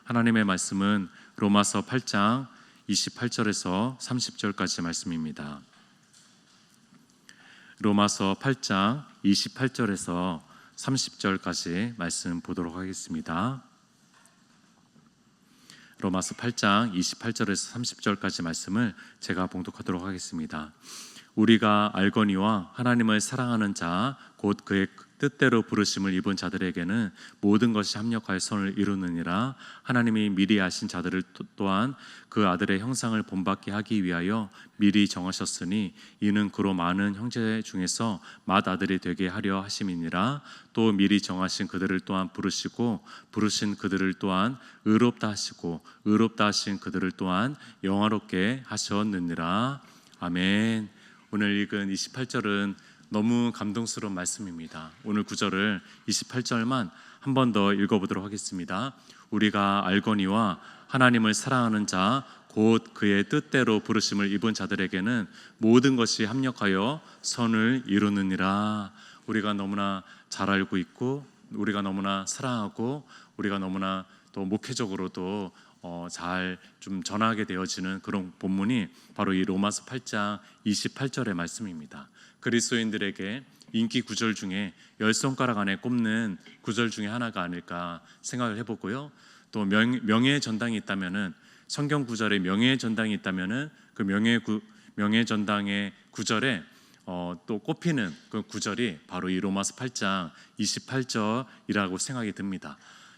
하나님의 말씀은 로마서 8장 28절에서 30절까지 말씀입니다. 로마서 8장 28절에서 30절까지 말씀 보도록 하겠습니다. 로마서 8장 28절에서 30절까지 말씀을 제가 봉독하도록 하겠습니다. 우리가 알거니와 하나님을 사랑하는 자 곧 그의 뜻대로 부르심을 입은 자들에게는 모든 것이 합력하여 선을 이루느니라. 하나님이 미리 아신 자들을 또한 그 아들의 형상을 본받게 하기 위하여 미리 정하셨으니 이는 그로 많은 형제 중에서 맏아들이 되게 하려 하심이니라. 또 미리 정하신 그들을 또한 부르시고 부르신 그들을 또한 의롭다 하시고 의롭다 하신 그들을 또한 영화롭게 하셨느니라. 아멘. 오늘 읽은 28절은 너무 감동스러운 말씀입니다. 오늘 9절을 28절만 한 번 더 읽어보도록 하겠습니다. 우리가 알거니와 하나님을 사랑하는 자 곧 그의 뜻대로 부르심을 입은 자들에게는 모든 것이 합력하여 선을 이루느니라. 우리가 너무나 잘 알고 있고 우리가 너무나 사랑하고 우리가 너무나 또 목회적으로도 잘 좀 전하게 되어지는 그런 본문이 바로 이 로마서 8장 28절의 말씀입니다. 그리스도인들에게 인기 구절 중에 10손가락 안에 꼽는 구절 중에 하나가 아닐까 생각을 해보고요. 또 명예의 전당이 있다면은 성경 구절에 명예의 전당이 있다면은 그 명예의 전당의 구절에 또 꼽히는 그 구절이 바로 이 로마서 8장 28절이라고 생각이 듭니다.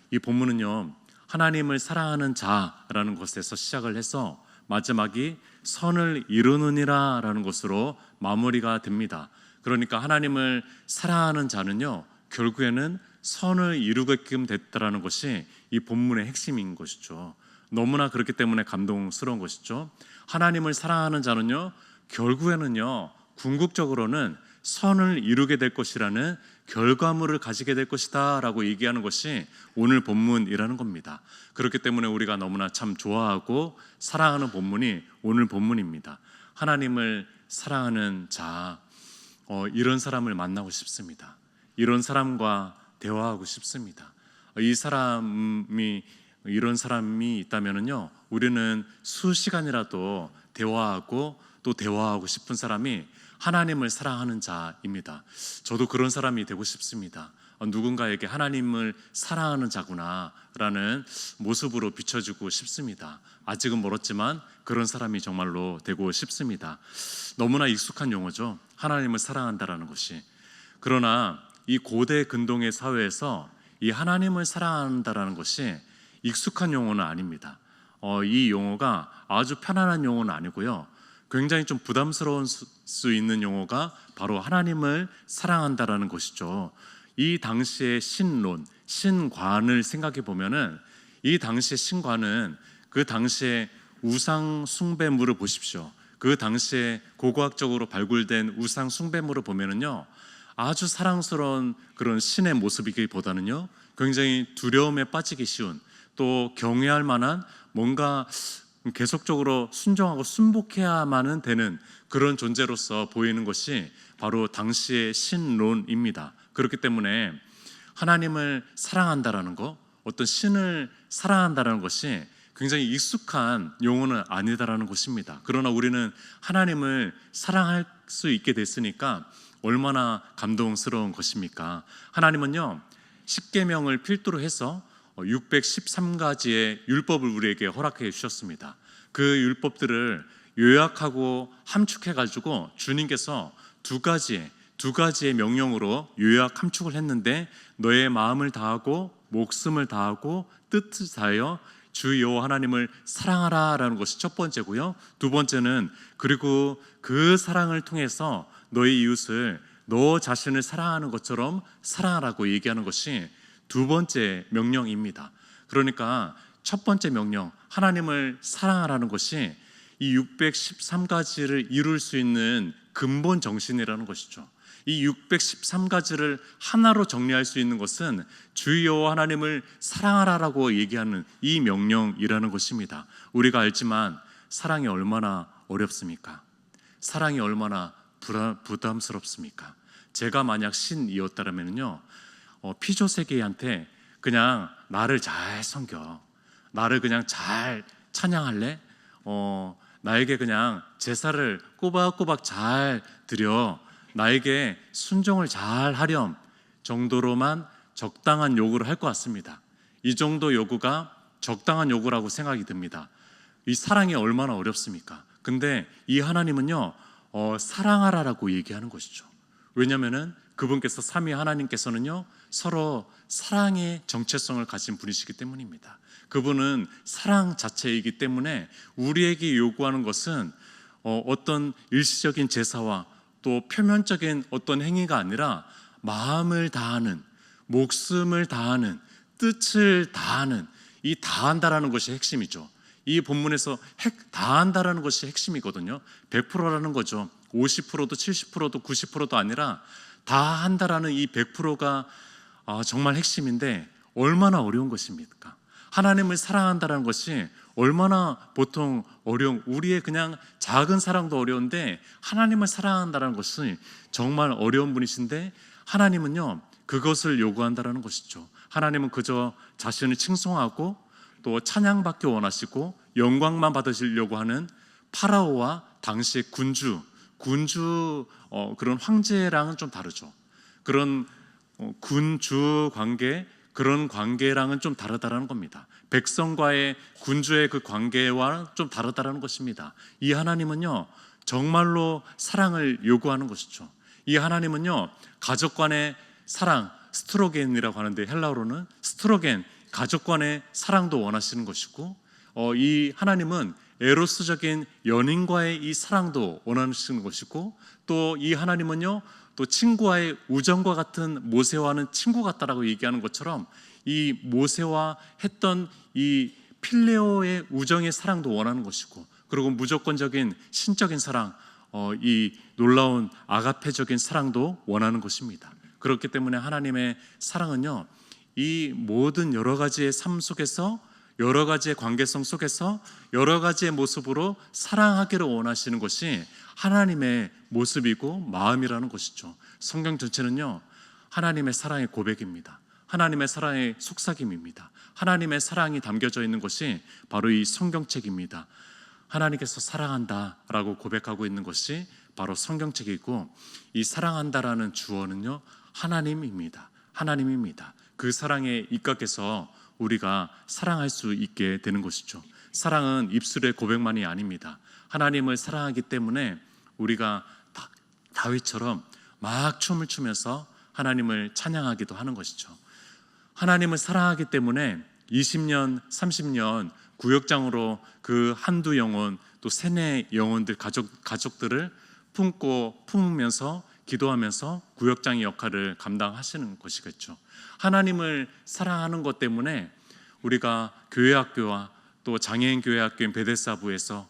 이 본문은요, 하나님을 사랑하는 자라는 것에서 시작을 해서 마지막이 선을 이루느니라 라는 것으로 마무리가 됩니다. 그러니까 하나님을 사랑하는 자는요, 결국에는 선을 이루게끔 됐다라는 것이 이 본문의 핵심인 것이죠. 너무나 그렇기 때문에 감동스러운 것이죠. 하나님을 사랑하는 자는요, 결국에는요, 궁극적으로는 선을 이루게 될 것이라는 결과물을 가지게 될 것이다 라고 얘기하는 것이 오늘 본문이라는 겁니다. 그렇기 때문에 우리가 너무나 참 좋아하고 사랑하는 본문이 오늘 본문입니다. 하나님을 사랑하는 자, 이런 사람을 만나고 싶습니다. 이런 사람과 대화하고 싶습니다. 이런 사람이 있다면요, 우리는 수시간이라도 대화하고 또 대화하고 싶은 사람이 하나님을 사랑하는 자입니다. 저도 그런 사람이 되고 싶습니다. 누군가에게 하나님을 사랑하는 자구나 라는 모습으로 비춰주고 싶습니다. 아직은 멀었지만 그런 사람이 정말로 되고 싶습니다. 너무나 익숙한 용어죠. 하나님을 사랑한다라는 것이. 그러나 이 고대 근동의 사회에서 이 하나님을 사랑한다라는 것이 익숙한 용어는 아닙니다. 이 용어가 아주 편안한 용어는 아니고요, 굉장히 좀 부담스러울 수 있는 용어가 바로 하나님을 사랑한다라는 것이죠. 이 당시의 신론, 신관을 생각해 보면은 이 당시의 신관은 그 당시에 우상 숭배물을 보십시오. 그 당시에 고고학적으로 발굴된 우상 숭배물을 보면은요, 아주 사랑스러운 그런 신의 모습이기보다는요, 굉장히 두려움에 빠지기 쉬운, 또 경외할 만한, 뭔가 계속적으로 순종하고 순복해야만 되는 그런 존재로서 보이는 것이 바로 당시의 신론입니다. 그렇기 때문에 하나님을 사랑한다라는 것, 어떤 신을 사랑한다라는 것이 굉장히 익숙한 용어는 아니다라는 것입니다. 그러나 우리는 하나님을 사랑할 수 있게 됐으니까 얼마나 감동스러운 것입니까? 하나님은요, 십계명을 필두로 해서 613가지의 율법을 우리에게 허락해 주셨습니다. 그 율법들을 요약하고 함축해가지고 주님께서 두 가지의 명령으로 요약 함축을 했는데, 너의 마음을 다하고 목숨을 다하고 뜻을 다하여 주 여호와 하나님을 사랑하라 라는 것이 첫 번째고요, 두 번째는 그리고 그 사랑을 통해서 너의 이웃을 너 자신을 사랑하는 것처럼 사랑하라고 얘기하는 것이 두 번째 명령입니다. 그러니까 첫 번째 명령, 하나님을 사랑하라는 것이 이 613가지를 이룰 수 있는 근본 정신이라는 것이죠. 이 613가지를 하나로 정리할 수 있는 것은 주 여호와 하나님을 사랑하라라고 얘기하는 이 명령이라는 것입니다. 우리가 알지만 사랑이 얼마나 어렵습니까? 사랑이 얼마나 부담스럽습니까? 제가 만약 신이었다면요, 피조세계한테 그냥 나를 잘 섬겨, 나를 그냥 잘 찬양할래? 나에게 그냥 제사를 꼬박꼬박 잘 드려 나에게 순종을 잘 하렴 정도로만 적당한 요구를 할 것 같습니다. 이 정도 요구가 적당한 요구라고 생각이 듭니다. 이 사랑이 얼마나 어렵습니까? 근데 이 하나님은요, 사랑하라라고 얘기하는 것이죠. 왜냐하면은 그분께서 삼위 하나님께서는요, 서로 사랑의 정체성을 가진 분이시기 때문입니다. 그분은 사랑 자체이기 때문에 우리에게 요구하는 것은 어떤 일시적인 제사와 또 표면적인 어떤 행위가 아니라 마음을 다하는, 목숨을 다하는, 뜻을 다하는, 이 다한다라는 것이 핵심이죠. 이 본문에서 다한다라는 것이 핵심이거든요. 100%라는 거죠. 50%도 70%도 90%도 아니라 다한다라는 이 100%가 정말 핵심인데 얼마나 어려운 것입니까? 하나님을 사랑한다는 것이 얼마나 보통 어려운, 우리의 그냥 작은 사랑도 어려운데 하나님을 사랑한다는 것이 정말 어려운 분이신데 하나님은요, 그것을 요구한다는 것이죠. 하나님은 그저 자신을 칭송하고 또 찬양받기 원하시고 영광만 받으시려고 하는 파라오와 당시 군주 그런 황제랑은 좀 다르죠. 그런 군주 관계, 그런 관계랑은 좀 다르다라는 겁니다. 백성과의 군주의 그 관계와 좀 다르다라는 것입니다. 이 하나님은요, 정말로 사랑을 요구하는 것이죠. 이 하나님은요, 가족 간의 사랑, 스트로겐이라고 하는데 헬라어로는 스트로겐, 가족 간의 사랑도 원하시는 것이고, 이 하나님은 에로스적인 연인과의 이 사랑도 원하시는 것이고, 또 이 하나님은요, 또 친구와의 우정과 같은, 모세와는 친구 같다라고 얘기하는 것처럼 이 모세와 했던 이 필레오의 우정의 사랑도 원하는 것이고, 그리고 무조건적인 신적인 사랑, 이 놀라운 아가페적인 사랑도 원하는 것입니다. 그렇기 때문에 하나님의 사랑은요, 이 모든 여러 가지의 삶 속에서, 여러 가지의 관계성 속에서 여러 가지의 모습으로 사랑하기를 원하시는 것이 하나님의 모습이고 마음이라는 것이죠. 성경 전체는요, 하나님의 사랑의 고백입니다. 하나님의 사랑의 속삭임입니다. 하나님의 사랑이 담겨져 있는 것이 바로 이 성경책입니다. 하나님께서 사랑한다라고 고백하고 있는 것이 바로 성경책이고, 이 사랑한다라는 주어는요, 하나님입니다. 하나님입니다. 그 사랑에 입각해서 우리가 사랑할 수 있게 되는 것이죠. 사랑은 입술의 고백만이 아닙니다. 하나님을 사랑하기 때문에 우리가 다윗처럼 막 춤을 추면서 하나님을 찬양하기도 하는 것이죠. 하나님을 사랑하기 때문에 20년, 30년 구역장으로 그 한두 영혼, 또 세네 영혼들, 가족들을 품으면서 기도하면서 구역장의 역할을 감당하시는 것이겠죠. 하나님을 사랑하는 것 때문에 우리가 교회학교와 또 장애인 교회학교인 베데스다부에서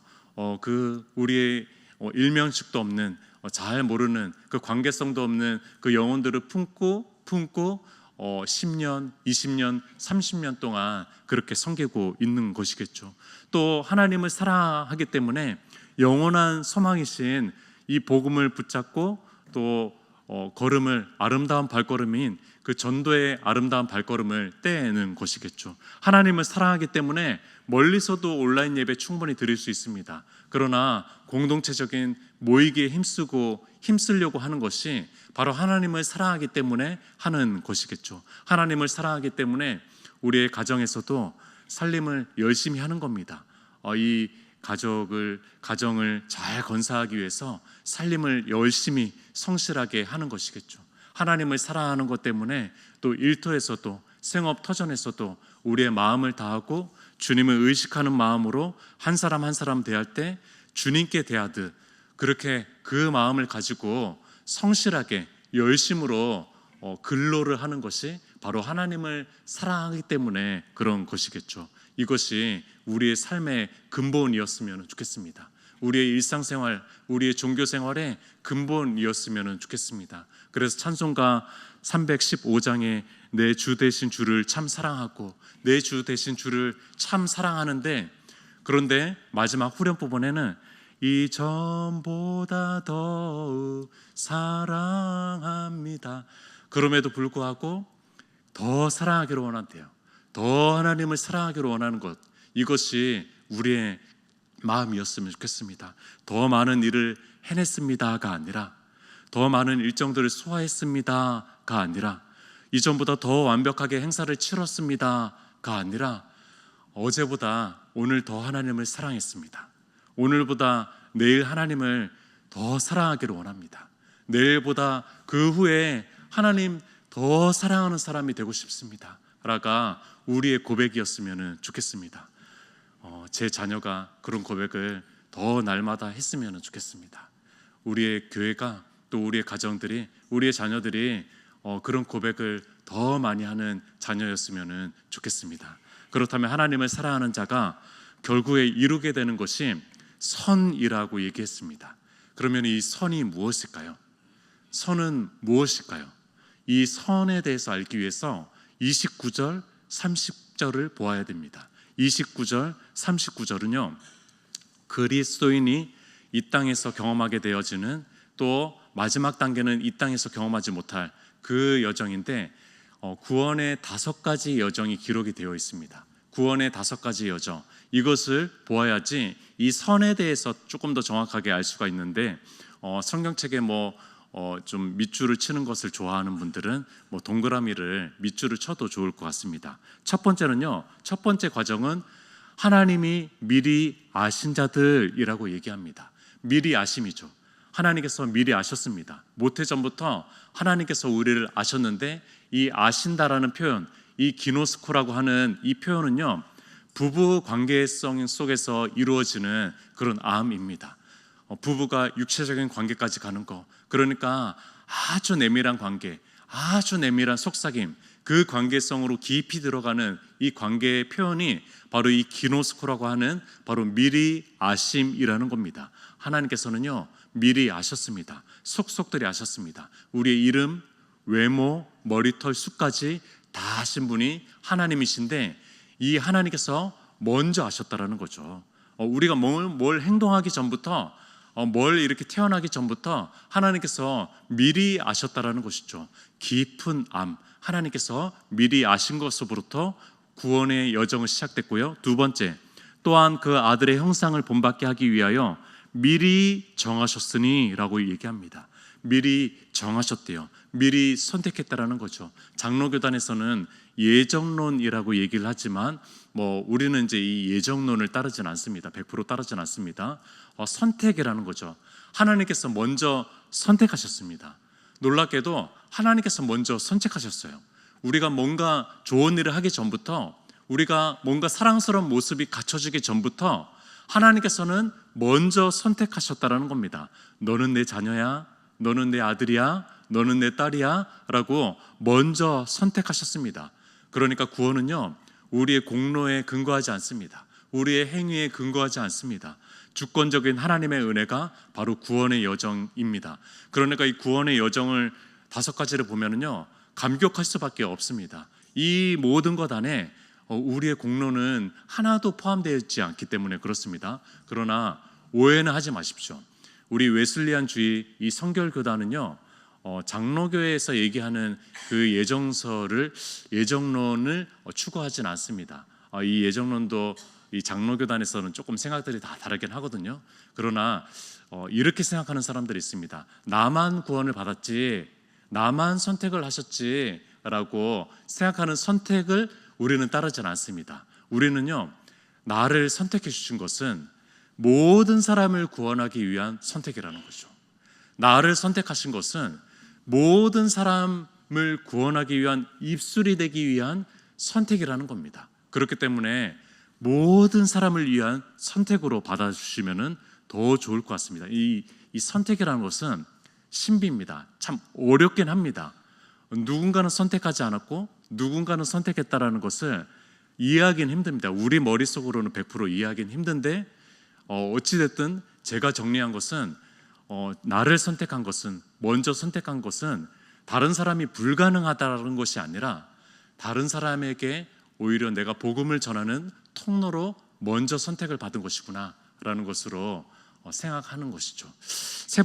그 우리의 일면식도 없는, 잘 모르는, 그 관계성도 없는 그 영혼들을 품고 10년, 20년, 30년 동안 그렇게 섬기고 있는 것이겠죠. 또 하나님을 사랑하기 때문에 영원한 소망이신 이 복음을 붙잡고 또 아름다운 발걸음인 그 전도의 아름다운 발걸음을 떼는 것이겠죠. 하나님을 사랑하기 때문에 멀리서도 온라인 예배 충분히 드릴 수 있습니다. 그러나 공동체적인 모이기에 힘쓰려고 하는 것이 바로 하나님을 사랑하기 때문에 하는 것이겠죠. 하나님을 사랑하기 때문에 우리의 가정에서도 살림을 열심히 하는 겁니다. 이 가정을 잘 건사하기 위해서 살림을 열심히 성실하게 하는 것이겠죠. 하나님을 사랑하는 것 때문에 또 일터에서도, 생업 터전에서도 우리의 마음을 다하고 주님을 의식하는 마음으로 한 사람 한 사람 대할 때 주님께 대하듯 그렇게 그 마음을 가지고 성실하게 열심으로 근로를 하는 것이 바로 하나님을 사랑하기 때문에 그런 것이겠죠. 이것이 우리의 삶의 근본이었으면 좋겠습니다. 우리의 일상생활, 우리의 종교생활의 근본이었으면 좋겠습니다. 그래서 찬송가 315장에 내 주 되신 주를 참 사랑하고 내 주 되신 주를 참 사랑하는데, 그런데 마지막 후렴 부분에는 이전보다 더욱 사랑합니다. 그럼에도 불구하고 더 사랑하기를 원한대요. 더 하나님을 사랑하기를 원하는 것, 이것이 우리의 마음이었으면 좋겠습니다. 더 많은 일을 해냈습니다가 아니라, 더 많은 일정들을 소화했습니다가 아니라, 이전보다 더 완벽하게 행사를 치렀습니다가 아니라, 어제보다 오늘 더 하나님을 사랑했습니다. 오늘보다 내일 하나님을 더 사랑하기를 원합니다. 내일보다 그 후에 하나님 더 사랑하는 사람이 되고 싶습니다 라가 우리의 고백이었으면 좋겠습니다. 제 자녀가 그런 고백을 더 날마다 했으면 좋겠습니다. 우리의 교회가, 또 우리의 가정들이, 우리의 자녀들이 그런 고백을 더 많이 하는 자녀였으면 좋겠습니다. 그렇다면 하나님을 사랑하는 자가 결국에 이루게 되는 것이 선이라고 얘기했습니다. 그러면 이 선이 무엇일까요? 선은 무엇일까요? 이 선에 대해서 알기 위해서 29절, 30절을 보아야 됩니다. 29절, 39절은요, 그리스도인이 이 땅에서 경험하게 되어지는, 또 마지막 단계는 이 땅에서 경험하지 못할 그 여정인데, 구원의 5가지 여정이 기록이 되어 있습니다. 구원의 5가지 여정, 이것을 보아야지 이 선에 대해서 조금 더 정확하게 알 수가 있는데, 성경책에 좀 밑줄을 치는 것을 좋아하는 분들은 동그라미를 밑줄을 쳐도 좋을 것 같습니다. 첫 번째는요, 첫 번째 과정은 하나님이 미리 아신 자들이라고 얘기합니다. 미리 아심이죠. 하나님께서 미리 아셨습니다. 모태전부터 하나님께서 우리를 아셨는데, 이 아신다라는 표현, 이 기노스코라고 하는 이 표현은요, 부부 관계성 속에서 이루어지는 그런 암입니다. 부부가 육체적인 관계까지 가는 거, 그러니까 아주 내밀한 관계, 아주 내밀한 속삭임, 그 관계성으로 깊이 들어가는 이 관계의 표현이 바로 이 기노스코라고 하는 바로 미리 아심이라는 겁니다. 하나님께서는요, 미리 아셨습니다. 속속들이 아셨습니다. 우리의 이름, 외모, 머리털, 숱까지 다 아신 분이 하나님이신데, 이 하나님께서 먼저 아셨다라는 거죠. 우리가 뭘 행동하기 전부터, 뭘 이렇게 태어나기 전부터 하나님께서 미리 아셨다라는 것이죠. 깊은 암, 하나님께서 미리 아신 것으로부터 구원의 여정은 시작됐고요. 두 번째, 또한 그 아들의 형상을 본받게 하기 위하여 미리 정하셨으니 라고 얘기합니다. 미리 정하셨대요. 미리 선택했다라는 거죠. 장로교단에서는 예정론이라고 얘기를 하지만 우리는 이제 이 예정론을 따르진 않습니다. 100% 따르진 않습니다. 선택이라는 거죠. 하나님께서 먼저 선택하셨습니다. 놀랍게도 하나님께서 먼저 선택하셨어요. 우리가 뭔가 좋은 일을 하기 전부터, 우리가 뭔가 사랑스러운 모습이 갖춰지기 전부터 하나님께서는 먼저 선택하셨다라는 겁니다. 너는 내 자녀야, 너는 내 아들이야, 너는 내 딸이야 라고 먼저 선택하셨습니다. 그러니까 구원은요, 우리의 공로에 근거하지 않습니다. 우리의 행위에 근거하지 않습니다. 주권적인 하나님의 은혜가 바로 구원의 여정입니다. 그러니까 이 구원의 여정을 5가지를 보면은요, 감격할 수밖에 없습니다. 이 모든 것 안에 우리의 공로는 하나도 포함되어 있지 않기 때문에 그렇습니다. 그러나 오해는 하지 마십시오. 우리 웨슬리안주의 이 성결교단은요, 장로교회에서 얘기하는 그 예정론을 추구하진 않습니다. 이 예정론도 이 장로교단에서는 조금 생각들이 다 다르긴 하거든요. 그러나 이렇게 생각하는 사람들이 있습니다. 나만 구원을 받았지, 나만 선택을 하셨지 라고 생각하는 선택을 우리는 따르진 않습니다. 우리는요, 나를 선택해 주신 것은 모든 사람을 구원하기 위한 선택이라는 거죠. 나를 선택하신 것은 모든 사람을 구원하기 위한 입술이 되기 위한 선택이라는 겁니다. 그렇기 때문에 모든 사람을 위한 선택으로 받아주시면 더 좋을 것 같습니다. 이 선택이라는 것은 신비입니다. 참 어렵긴 합니다. 누군가는 선택하지 않았고 누군가는 선택했다라는 것을 이해하기는 힘듭니다. 우리 머릿속으로는 100% 이해하기는 힘든데, 어찌됐든 제가 정리한 것은 나를 선택한 것은, 먼저 선택한 것은 다른 사람이 불가능하다는 것이 아니라 다른 사람에게 오히려 내가 복음을 전하는 통로로 먼저 선택을 받은 것이구나 라는 것으로 생각하는 것이죠. 세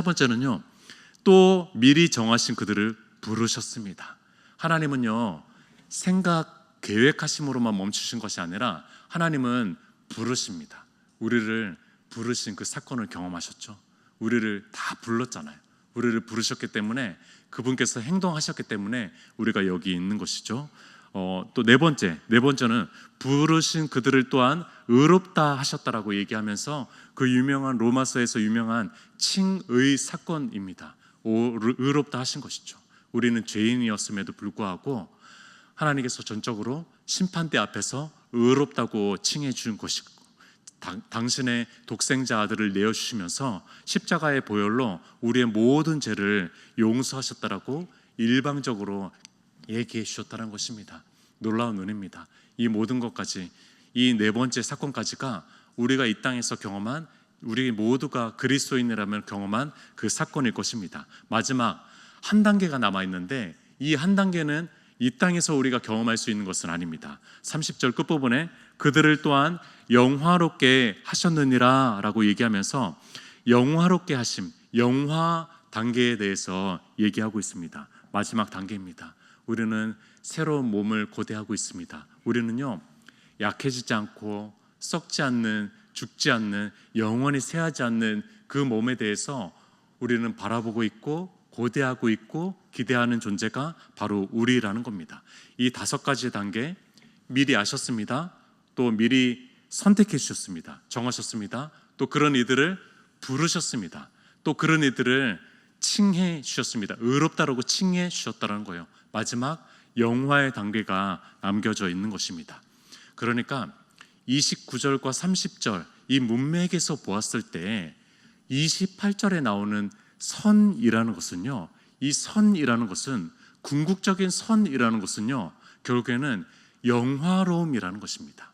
번째는요, 또 미리 정하신 그들을 부르셨습니다. 하나님은요, 계획하심으로만 멈추신 것이 아니라 하나님은 부르십니다. 우리를 부르신 그 사건을 경험하셨죠. 우리를 다 불렀잖아요. 우리를 부르셨기 때문에, 그분께서 행동하셨기 때문에 우리가 여기 있는 것이죠. 또 네 번째는 부르신 그들을 또한 의롭다 하셨다라고 얘기하면서 그 유명한 로마서에서 유명한 칭의 사건입니다. 의롭다 하신 것이죠. 우리는 죄인이었음에도 불구하고 하나님께서 전적으로 심판대 앞에서 의롭다고 칭해 준 것이고, 당신의 독생자 아들을 내어주시면서 십자가의 보혈로 우리의 모든 죄를 용서하셨다라고 일방적으로 얘기해 주셨다는 것입니다. 놀라운 은혜입니다. 이 모든 것까지, 이 네 번째 사건까지가 우리가 이 땅에서 경험한, 우리 모두가 그리스도인이라면 경험한 그 사건일 것입니다. 마지막 한 단계가 남아있는데, 이 한 단계는 이 땅에서 우리가 경험할 수 있는 것은 아닙니다. 30절 끝부분에 그들을 또한 영화롭게 하셨느니라 라고 얘기하면서 영화롭게 하심, 영화 단계에 대해서 얘기하고 있습니다. 마지막 단계입니다. 우리는 새로운 몸을 고대하고 있습니다. 우리는요, 약해지지 않고 썩지 않는, 죽지 않는, 영원히 쇠하지 않는 그 몸에 대해서 우리는 바라보고 있고 고대하고 있고 기대하는 존재가 바로 우리라는 겁니다. 이 5가지 단계 미리 아셨습니다. 또 미리 선택해 주셨습니다. 정하셨습니다. 또 그런 이들을 부르셨습니다. 또 그런 이들을 칭해 주셨습니다. 의롭다라고 칭해 주셨다는 거예요. 마지막 영화의 단계가 남겨져 있는 것입니다. 그러니까 29절과 30절 이 문맥에서 보았을 때 28절에 나오는 선이라는 것은요, 이 선이라는 것은, 궁극적인 선이라는 것은요, 결국에는 영화로움이라는 것입니다.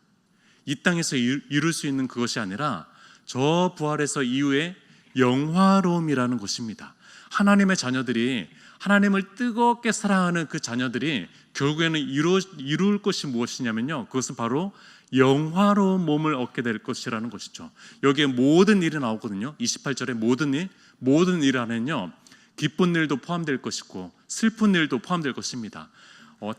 이 땅에서 이룰 수 있는 그것이 아니라 저 부활에서 이후에 영화로움이라는 것입니다. 하나님의 자녀들이, 하나님을 뜨겁게 사랑하는 그 자녀들이 결국에는 이룰 것이 무엇이냐면요, 그것은 바로 영화로운 몸을 얻게 될 것이라는 것이죠. 여기에 모든 일이 나오거든요. 28절에 모든 일 안에는요, 기쁜 일도 포함될 것이고 슬픈 일도 포함될 것입니다.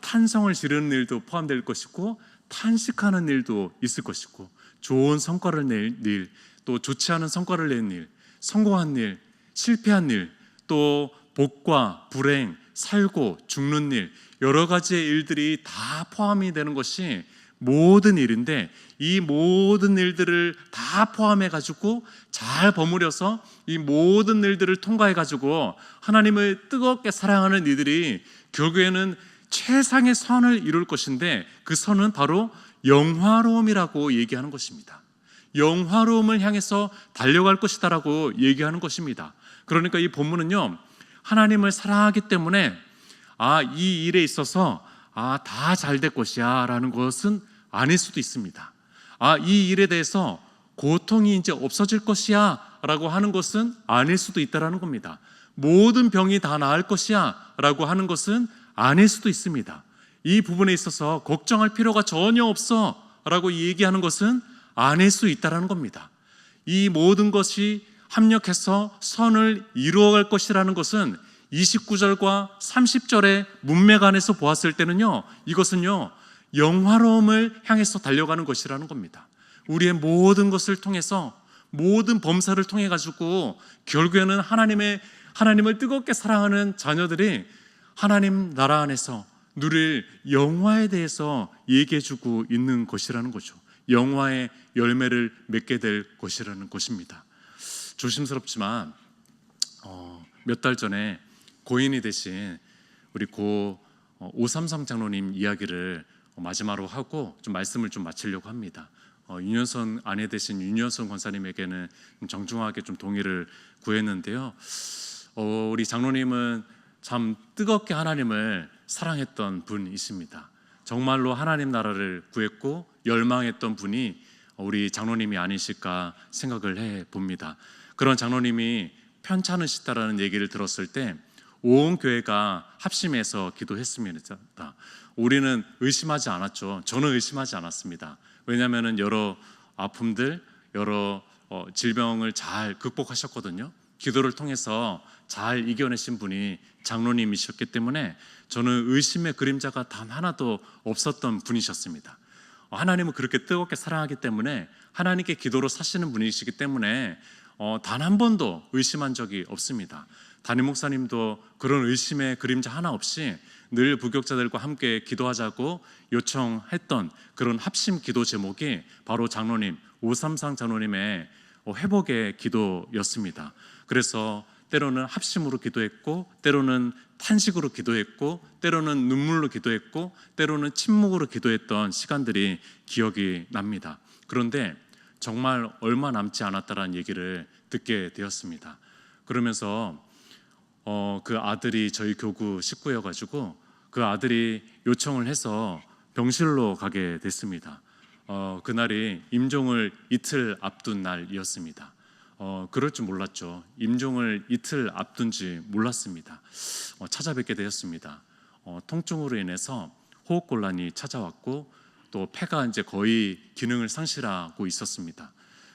탄성을 지르는 일도 포함될 것이고 탄식하는 일도 있을 것이고, 좋은 성과를 낼 일, 또 좋지 않은 성과를 낸 일, 성공한 일, 실패한 일, 또 복과 불행, 살고 죽는 일, 여러 가지의 일들이 다 포함이 되는 것이 모든 일인데, 이 모든 일들을 다 포함해 가지고 잘 버무려서 이 모든 일들을 통과해 가지고 하나님을 뜨겁게 사랑하는 이들이 결국에는 최상의 선을 이룰 것인데, 그 선은 바로 영화로움이라고 얘기하는 것입니다. 영화로움을 향해서 달려갈 것이다라고 얘기하는 것입니다. 그러니까 이 본문은요, 하나님을 사랑하기 때문에 이 일에 있어서 다 잘 될 것이야 라는 것은 아닐 수도 있습니다. 이 일에 대해서 고통이 이제 없어질 것이야 라고 하는 것은 아닐 수도 있다라는 겁니다. 모든 병이 다 나을 것이야 라고 하는 것은 아닐 수도 있습니다. 이 부분에 있어서 걱정할 필요가 전혀 없어 라고 얘기하는 것은 아닐 수 있다라는 겁니다. 이 모든 것이 합력해서 선을 이루어갈 것이라는 것은 29절과 30절의 문맥 안에서 보았을 때는요, 이것은요, 영화로움을 향해서 달려가는 것이라는 겁니다. 우리의 모든 것을 통해서, 모든 범사를 통해 가지고 결국에는 하나님을 뜨겁게 사랑하는 자녀들이 하나님 나라 안에서 누릴 영화에 대해서 얘기해주고 있는 것이라는 거죠. 영화의 열매를 맺게 될 것이라는 것입니다. 조심스럽지만 몇 달 전에 고인이 되신 우리 고 오삼성 장로님 이야기를 마지막으로 하고 좀 말씀을 좀 마치려고 합니다. 윤여선 아내 되신 윤여선 권사님에게는 정중하게 좀 동의를 구했는데요. 우리 장로님은 참 뜨겁게 하나님을 사랑했던 분이십니다. 정말로 하나님 나라를 구했고 열망했던 분이 우리 장로님이 아니실까 생각을 해봅니다. 그런 장로님이 편찮으시다라는 얘기를 들었을 때 온 교회가 합심해서 기도했습니다. 우리는 의심하지 않았죠. 저는 의심하지 않았습니다. 왜냐하면 여러 아픔들, 여러 질병을 잘 극복하셨거든요. 기도를 통해서 잘 이겨내신 분이 장로님이셨기 때문에 저는 의심의 그림자가 단 하나도 없었던 분이셨습니다. 하나님은 그렇게 뜨겁게 사랑하기 때문에 하나님께 기도로 사시는 분이시기 때문에 단 한 번도 의심한 적이 없습니다. 담임 목사님도 그런 의심의 그림자 하나 없이 늘 부교육자들과 함께 기도하자고 요청했던 그런 합심 기도 제목이 바로 장로님, 오삼상 장로님의 회복의 기도였습니다. 그래서 때로는 합심으로 기도했고, 때로는 탄식으로 기도했고, 때로는 눈물로 기도했고, 때로는 침묵으로 기도했던 시간들이 기억이 납니다. 그런데 정말 얼마 남지 않았다라는 얘기를 듣게 되었습니다. 그러면서 그 아들이 저희 교구 식구여가지고 그 아들이 요청을 해서 병실로 가게 됐습니다. 그날이 임종을 이틀 앞둔 날이었습니다. 그럴 줄 몰랐죠. 임종을 이틀 앞둔지 몰랐습니다. 찾아뵙게 되었습니다. 통증으로 인해서 호흡곤란이 찾아왔고 또 폐가 이제 거의 기능을 상실하고 있었습니다.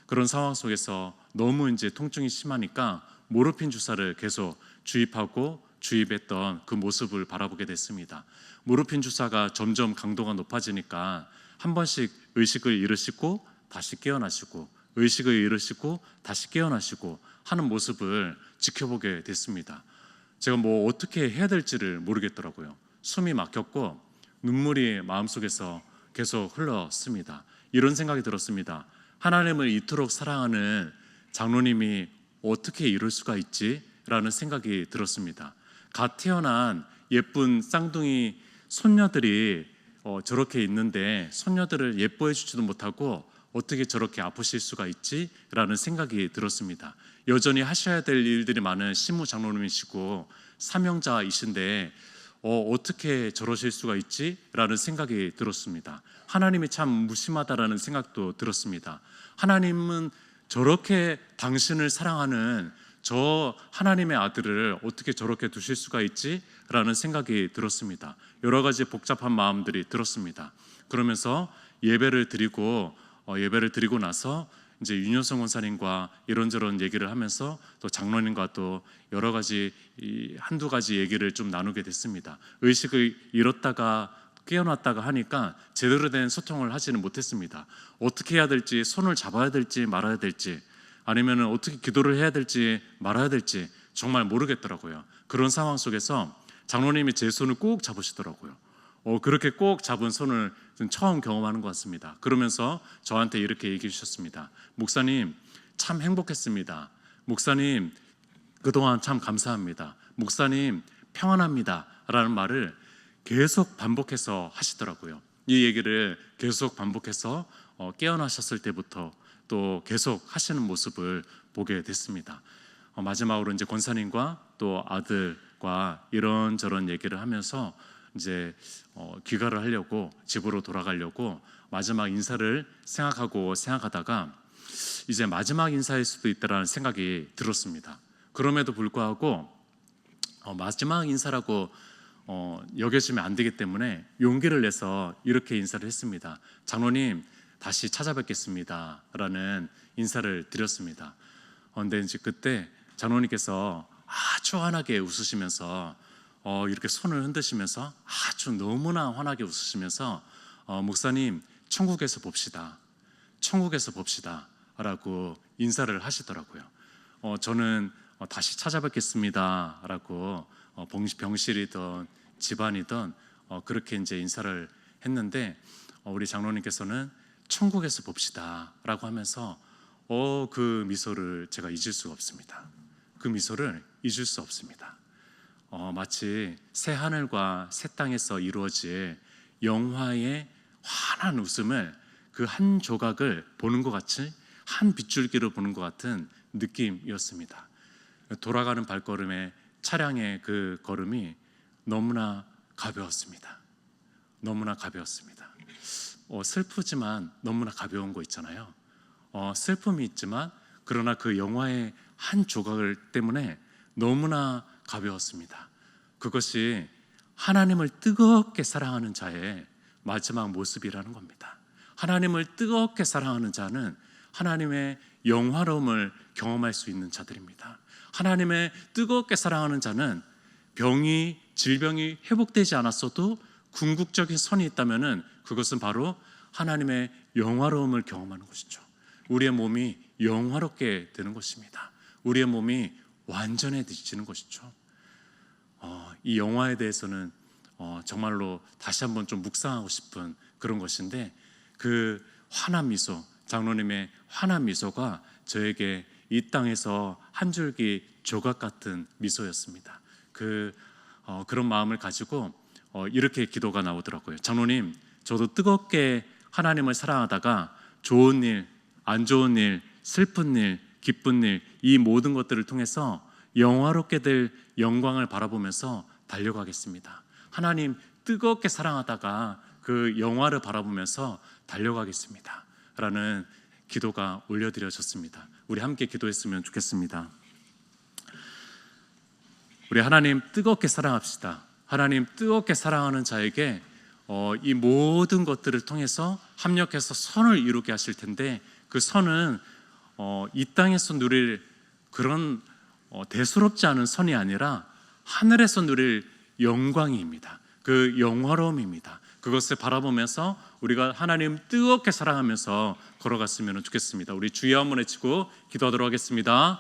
그런 상황 속에서 너무 이제 통증이 심하니까 모르핀 주사를 계속 주입했던 그 모습을 바라보게 됐습니다. 모르핀 주사가 점점 강도가 높아지니까 한 번씩 의식을 잃으시고 다시 깨어나시고 의식을 잃으시고 다시 깨어나시고 하는 모습을 지켜보게 됐습니다. 제가 뭐 어떻게 해야 될지를 모르겠더라고요. 숨이 막혔고 눈물이 마음속에서 계속 흘렀습니다. 이런 생각이 들었습니다. 하나님을 이토록 사랑하는 장로님이 어떻게 이럴 수가 있지? 라는 생각이 들었습니다. 갓 태어난 예쁜 쌍둥이 손녀들이 저렇게 있는데 손녀들을 예뻐해 주지도 못하고 어떻게 저렇게 아프실 수가 있지? 라는 생각이 들었습니다. 여전히 하셔야 될 일들이 많은 신무 장로님이시고 사명자이신데 어떻게 저러실 수가 있지? 라는 생각이 들었습니다. 하나님이 참 무심하다라는 생각도 들었습니다. 하나님은 저렇게 당신을 사랑하는 저 하나님의 아들을 어떻게 저렇게 두실 수가 있지? 라는 생각이 들었습니다. 여러 가지 복잡한 마음들이 들었습니다. 그러면서 예배를 드리고 나서 이제 윤여성 원사님과 이런저런 얘기를 하면서 또 장로님과 또 여러 가지 한두 가지 얘기를 좀 나누게 됐습니다. 의식을 잃었다가 깨어났다가 하니까 제대로 된 소통을 하지는 못했습니다. 어떻게 해야 될지, 손을 잡아야 될지 말아야 될지, 아니면 어떻게 기도를 해야 될지 말아야 될지 정말 모르겠더라고요. 그런 상황 속에서 장로님이 제 손을 꼭 잡으시더라고요. 그렇게 꼭 잡은 손을 처음 경험하는 것 같습니다. 그러면서 저한테 이렇게 얘기해 주셨습니다. 목사님 참 행복했습니다. 목사님 그동안 참 감사합니다. 목사님 평안합니다 라는 말을 계속 반복해서 하시더라고요. 이 얘기를 계속 반복해서 깨어나셨을 때부터 또 계속 하시는 모습을 보게 됐습니다. 마지막으로 이제 권사님과 또 아들과 이런저런 얘기를 하면서 이제 귀가를 하려고 집으로 돌아가려고 마지막 인사를 생각하다가 이제 마지막 인사일 수도 있다라는 생각이 들었습니다. 그럼에도 불구하고 마지막 인사라고 여겨지면 안 되기 때문에 용기를 내서 이렇게 인사를 했습니다. 장로님 다시 찾아뵙겠습니다 라는 인사를 드렸습니다. 근데 이제 그때 장로님께서 아주 환하게 웃으시면서 이렇게 손을 흔드시면서 아주 너무나 환하게 웃으시면서 목사님 천국에서 봅시다 라고 인사를 하시더라고요. 저는 다시 찾아뵙겠습니다 라고 병실이든 집안이든 그렇게 이제 인사를 했는데 우리 장로님께서는 천국에서 봅시다 라고 하면서 그 미소를 제가 잊을 수가 없습니다. 그 미소를 잊을 수 없습니다. 마치 새 하늘과 새 땅에서 이루어질 영화의 환한 웃음을 그 한 조각을 보는 것 같이 한 빗줄기를 보는 것 같은 느낌이었습니다. 돌아가는 발걸음에 차량의 그 걸음이 너무나 가벼웠습니다. 너무나 가벼웠습니다. 슬프지만 너무나 가벼운 거 있잖아요. 슬픔이 있지만 그러나 그 영화의 한 조각을 때문에 너무나 가벼웠습니다. 그것이 하나님을 뜨겁게 사랑하는 자의 마지막 모습이라는 겁니다. 하나님을 뜨겁게 사랑하는 자는 하나님의 영화로움을 경험할 수 있는 자들입니다. 하나님의 뜨겁게 사랑하는 자는 질병이 회복되지 않았어도 궁극적인 선이 있다면 그것은 바로 하나님의 영화로움을 경험하는 것이죠. 우리의 몸이 영화롭게 되는 것입니다. 우리의 몸이 완전해지는 것이죠. 이 영화에 대해서는 정말로 다시 한번 좀 묵상하고 싶은 그런 것인데, 그 환한 미소, 장로님의 환한 미소가 저에게 이 땅에서 한 줄기 조각 같은 미소였습니다. 그런 마음을 가지고 이렇게 기도가 나오더라고요. 장로님, 저도 뜨겁게 하나님을 사랑하다가 좋은 일, 안 좋은 일, 슬픈 일, 기쁜 일, 이 모든 것들을 통해서 영화롭게 될 영광을 바라보면서 달려가겠습니다. 하나님, 뜨겁게 사랑하다가 그 영화를 바라보면서 달려가겠습니다 라는 기도가 올려드려졌습니다. 우리 함께 기도했으면 좋겠습니다. 우리 하나님 뜨겁게 사랑합시다. 하나님 뜨겁게 사랑하는 자에게 이 모든 것들을 통해서 합력해서 선을 이루게 하실 텐데, 그 선은 이 땅에서 누릴 그런 대수롭지 않은 선이 아니라 하늘에서 누릴 영광입니다. 그 영화로움입니다. 그것을 바라보면서 우리가 하나님 뜨겁게 사랑하면서 걸어갔으면 좋겠습니다. 우리 주여 한번 외치고 기도하도록 하겠습니다.